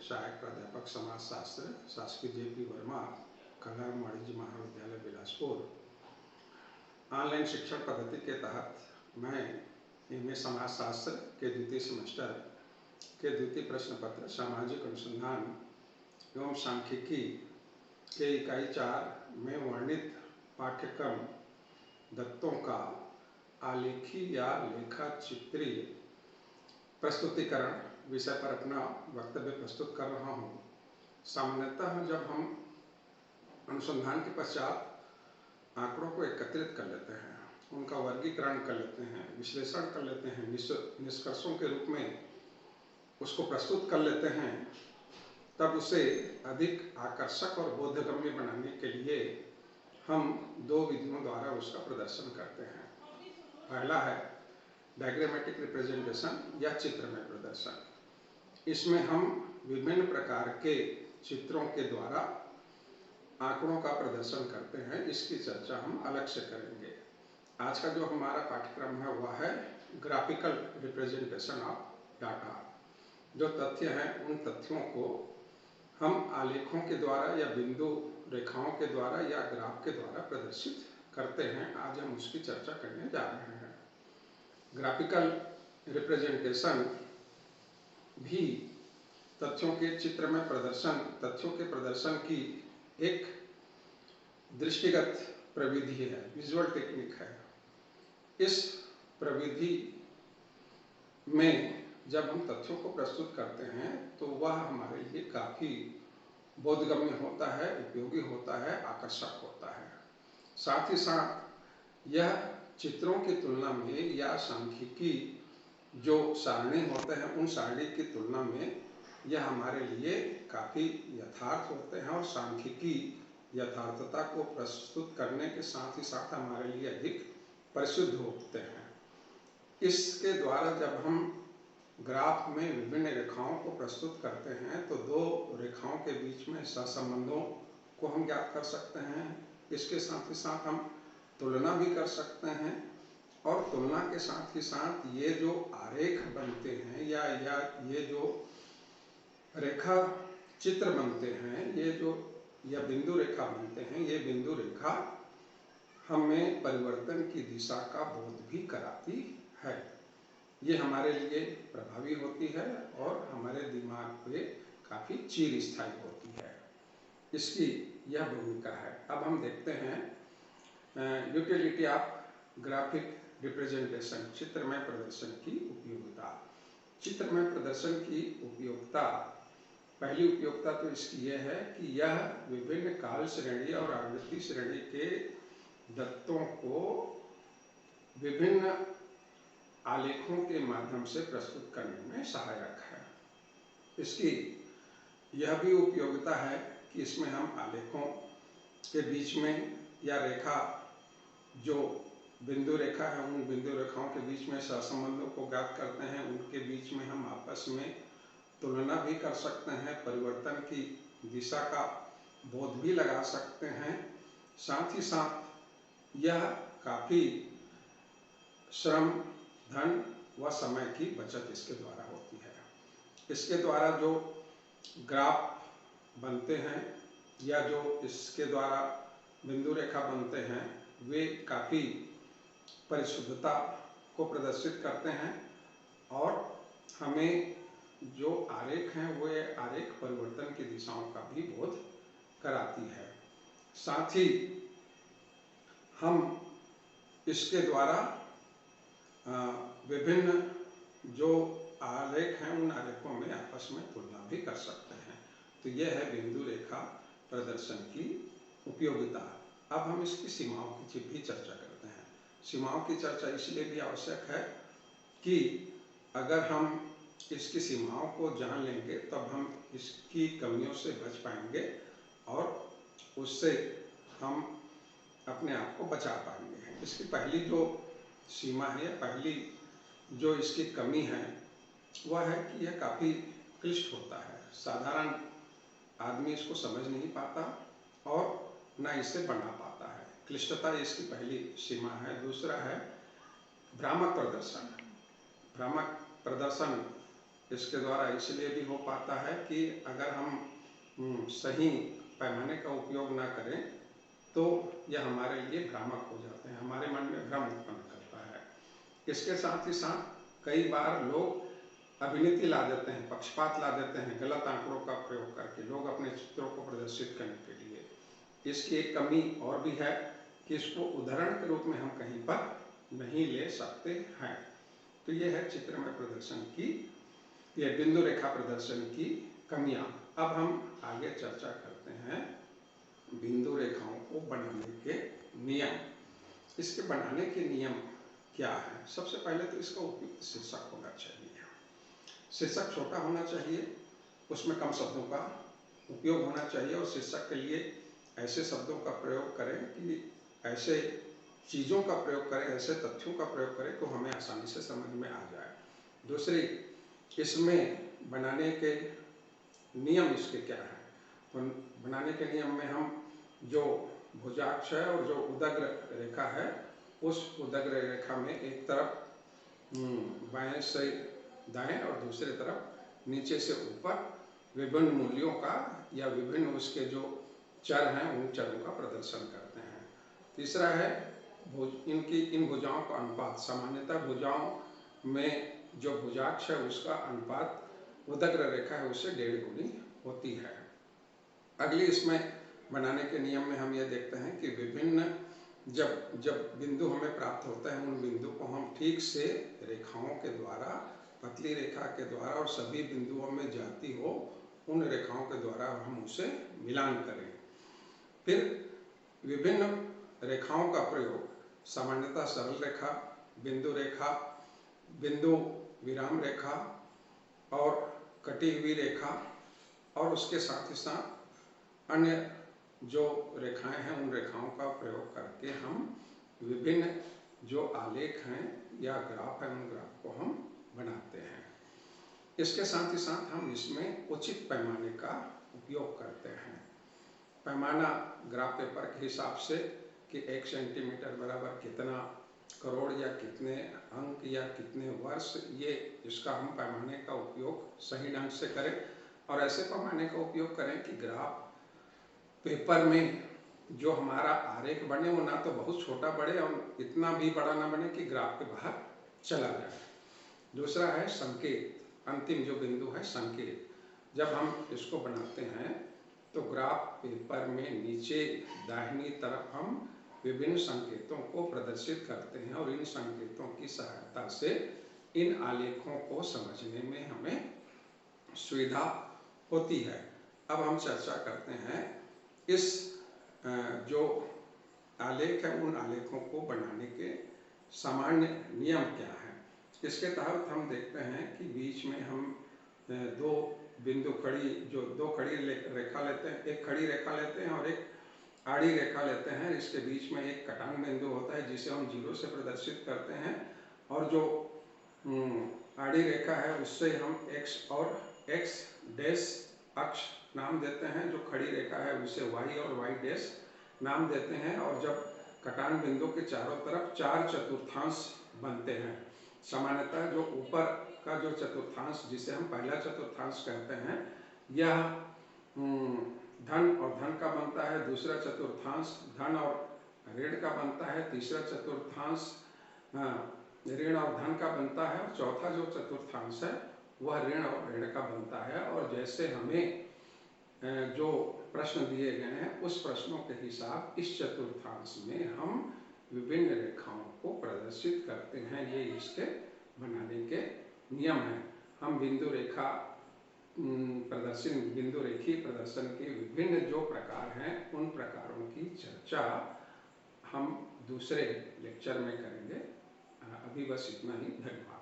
सहायक प्राध्यापक समाजशास्त्र, शासकीय जे.पी. वर्मा, कला वाणिज्य महाविद्यालय बिलासपुर। ऑनलाइन शिक्षण पद्धति के तहत मैं एम.ए. समाजशास्त्र के द्वितीय सेमेस्टर के द्वितीय प्रश्न पत्र सामाजिक अनुसंधान एवं सांख्यिकी के इकाई 4 में वर्णित पाठ्यक्रम दत्तों का आलेखी या लेखा चित्रीय प्रस्तुतिकरण विषय पर अपना वक्तव्य प्रस्तुत कर रहा हूँ। सामान्यतः जब हम अनुसंधान के पश्चात आंकड़ों को एकत्रित कर लेते हैं, उनका वर्गीकरण कर लेते हैं, विश्लेषण कर लेते हैं, निष्कर्षों के रूप में उसको प्रस्तुत कर लेते हैं, तब उसे अधिक आकर्षक और बोधगम्य बनाने के लिए हम 2 विधियों द्वारा उसका प्रदर्शन करते हैं। पहला है डायग्रामेटिक रिप्रेजेंटेशन या चित्रमय प्रदर्शन। इसमें हम विभिन्न प्रकार के चित्रों के द्वारा आंकड़ों का प्रदर्शन करते हैं। इसकी चर्चा हम अलग से करेंगे। आज का जो हमारा पाठ्यक्रम है वह है ग्राफिकल रिप्रेजेंटेशन ऑफ डाटा। जो तथ्य हैं उन तथ्यों को हम आलेखों के द्वारा या बिंदु रेखाओं के द्वारा या ग्राफ के द्वारा प्रदर्शित करते हैं। आज हम उसकी चर्चा करने जा रहे हैं। ग्राफिकल रिप्रेजेंटेशन भी तथ्यों के चित्र में प्रदर्शन, तथ्यों के प्रदर्शन की एक दृष्टिगत प्रविधि है, विजुअल टेक्निक है। इस प्रविधि में जब हम तथ्यों को प्रस्तुत करते हैं तो वह हमारे लिए काफ़ी बोधगम्य होता है, उपयोगी होता है, आकर्षक होता है। साथ ही साथ यह चित्रों की तुलना में या सांख्यिकी जो सारणी होते हैं उन सारणी की तुलना में यह हमारे लिए काफ़ी यथार्थ होते हैं और सांख्यिकी यथार्थता को प्रस्तुत करने के साथ ही साथ हमारे लिए अधिक परिशुद्ध होते हैं। इसके द्वारा जब हम ग्राफ में विभिन्न रेखाओं को प्रस्तुत करते हैं तो 2 रेखाओं के बीच में सहसंबंधों को हम ज्ञात कर सकते हैं। इसके साथ ही साथ हम तुलना भी कर सकते हैं और तुलना के साथ ही साथ ये जो आरेख बनते हैं या ये जो रेखा चित्र बनते हैं, ये जो या बिंदु रेखा बनते हैं, ये बिंदु रेखा हमें परिवर्तन की दिशा का बोध भी कराती है। ये हमारे लिए प्रभावी होती है और हमारे दिमाग पे काफ़ी चिरस्थायी होती है। इसकी यह भूमिका है। अब हम देखते हैं यूटिलिटी ऑफ ग्राफिक रिप्रेजेंटेशन, चित्रमय प्रदर्शन की उपयोगिता। चित्रमय प्रदर्शन की उपयोगिता, पहली उपयोगिता तो इसकी यह है कि यह विभिन्न काल श्रेणी और आवृत्ति श्रेणी के दत्तों को विभिन्न आलेखों के माध्यम से प्रस्तुत करने में सहायक है। इसकी यह भी उपयोगिता है कि इसमें हम आलेखों के बीच में या रेखा जो बिंदु रेखा है उन बिंदु रेखाओं के बीच में सहसंबंधों को ज्ञात करते हैं। उनके बीच में हम आपस में तुलना भी कर सकते हैं, परिवर्तन की दिशा का बोध भी लगा सकते हैं। साथ ही साथ यह काफ़ी श्रम, धन व समय की बचत इसके द्वारा होती है। इसके द्वारा जो ग्राफ बनते हैं या जो इसके द्वारा बिंदु रेखा बनते हैं वे काफ़ी परिशुद्धता को प्रदर्शित करते हैं और हमें जो आरेख हैं वो आरेख परिवर्तन की दिशाओं का भी बोध कराती है। साथ ही हम इसके द्वारा विभिन्न जो आलेख हैं उन आलेखों में आपस में तुलना भी कर सकते हैं। तो यह है बिंदु रेखा प्रदर्शन की उपयोगिता। अब हम इसकी सीमाओं की भी चर्चा करते हैं। सीमाओं की चर्चा इसलिए भी आवश्यक है कि अगर हम इसकी सीमाओं को जान लेंगे तब हम इसकी कमियों से बच पाएंगे और उससे हम अपने आप को बचा पाएंगे। इसकी पहली जो सीमा है, पहली जो इसकी कमी है वह है कि यह काफ़ी क्लिष्ट होता है। साधारण आदमी इसको समझ नहीं पाता और ना इसे बना पाता है। क्लिष्टता इसकी पहली सीमा है। दूसरा है भ्रामक प्रदर्शन। भ्रामक प्रदर्शन इसके द्वारा इसलिए भी हो पाता है कि अगर हम सही पैमाने का उपयोग ना करें तो यह हमारे लिए भ्रामक हो जाते हैं, हमारे मन में भ्रम उत्पन्न करता है। इसके साथ ही साथ कई बार लोग अभिनीति ला देते हैं, पक्षपात ला देते हैं, गलत आंकड़ों का प्रयोग करके लोग अपने चित्रों को प्रदर्शित करने के लिए। इसकी एक कमी और भी है कि इसको उदाहरण के रूप में हम कहीं पर नहीं ले सकते हैं। तो यह है चित्र में प्रदर्शन की, यह बिंदु रेखा प्रदर्शन की कमियां। अब हम आगे चर्चा करते हैं बिंदु रेखाओं को बनाने के नियम। इसके बनाने के नियम क्या है? सबसे पहले तो इसका उपयुक्त शीर्षक होना चाहिए। शीर्षक छोटा होना चाहिए, उसमें कम शब्दों का उपयोग होना चाहिए और शीर्षक के लिए ऐसे शब्दों का प्रयोग करें कि ऐसे चीज़ों का प्रयोग करें, ऐसे तथ्यों का प्रयोग करें तो हमें आसानी से समझ में आ जाए। दूसरी, इसमें बनाने के नियम इसके क्या हैं? तो बनाने के नियम में हम जो भुजाक्ष है और जो उदग्र रेखा है, उस उदग्र रेखा में एक तरफ बाएं से दाएं और दूसरी तरफ नीचे से ऊपर विभिन्न मूल्यों का या विभिन्न उसके जो चर हैं उन चरों का प्रदर्शन करते हैं। तीसरा है इन भुजाओं का अनुपात। सामान्यतः भुजाओं में जो भुजाक्ष है उसका अनुपात उदग्र रेखा है उससे 1.5 गुनी होती है। अगली इसमें बनाने के नियम में हम ये देखते हैं कि विभिन्न जब बिंदु हमें प्राप्त होता है उन बिंदु को हम ठीक से रेखाओं के द्वारा, पतली रेखा के द्वारा और सभी बिंदुओं में जाती हो उन रेखाओं के द्वारा हम उसे मिलान करें। फिर विभिन्न रेखाओं का प्रयोग, सामान्यतः सरल रेखा, बिंदु रेखा, बिंदु विराम रेखा और कटी हुई रेखा और उसके साथ ही साथ अन्य जो रेखाएं हैं उन रेखाओं का प्रयोग करके हम विभिन्न जो आलेख हैं या ग्राफ हैं उन ग्राफ को हम बनाते हैं। इसके साथ ही साथ हम इसमें उचित पैमाने का उपयोग करते हैं। पैमाना ग्राफ पेपर के हिसाब से कि 1 सेंटीमीटर बराबर कितना करोड़ या कितने अंक या कितने वर्ष, ये इसका हम पैमाने का उपयोग सही ढंग से करें और ऐसे पैमाने का उपयोग करें कि ग्राफ पेपर में जो हमारा आरेख बने वो ना तो बहुत छोटा बने और इतना भी बड़ा ना बने कि ग्राफ के बाहर चला जाए। दूसरा है संकेत, अंतिम जो बिंदु है संकेत। जब हम इसको बनाते हैं तो ग्राफ पेपर में नीचे दाहिनी तरफ हम विभिन्न संकेतों को प्रदर्शित करते हैं और इन संकेतों की सहायता से इन आलेखों को समझने में हमें सुविधा होती है। अब हम चर्चा करते हैं इस जो आलेख है उन आलेखों को बनाने के सामान्य नियम क्या हैं। इसके तहत हम देखते हैं कि बीच में हम दो बिंदु खड़ी रेखा लेते हैं, एक खड़ी रेखा लेते हैं और एक आड़ी रेखा लेते हैं। इसके बीच में एक कटान बिंदु होता है जिसे हम 0 से प्रदर्शित करते हैं और जो आड़ी रेखा है उससे हम x और x डैश अक्ष नाम देते हैं, जो खड़ी रेखा है उसे y और y डैश नाम देते हैं और जब कटान बिंदु के चारों तरफ 4 चतुर्थांश बनते हैं। सामान्यतः जो ऊपर का जो चतुर्थांश जिसे हम पहला चतुर्थांश कहते हैं यह धन और धन का बनता है, दूसरा चतुर्थांश धन और ऋण का बनता है, तीसरा चतुर्थांश ऋण और धन का बनता है और चौथा जो चतुर्थांश है वह ऋण और ऋण का बनता है। और जैसे हमें जो प्रश्न दिए गए हैं उस प्रश्नों के हिसाब इस चतुर्थांश में हम विभिन्न रेखाओं को प्रदर्शित करते हैं। ये इसके बनाने के नियम हैं। हम बिंदु रेखा प्रदर्शन, बिंदु रेखी प्रदर्शन के विभिन्न जो प्रकार हैं उन प्रकारों की चर्चा हम दूसरे लेक्चर में करेंगे। अभी बस इतना ही। धन्यवाद।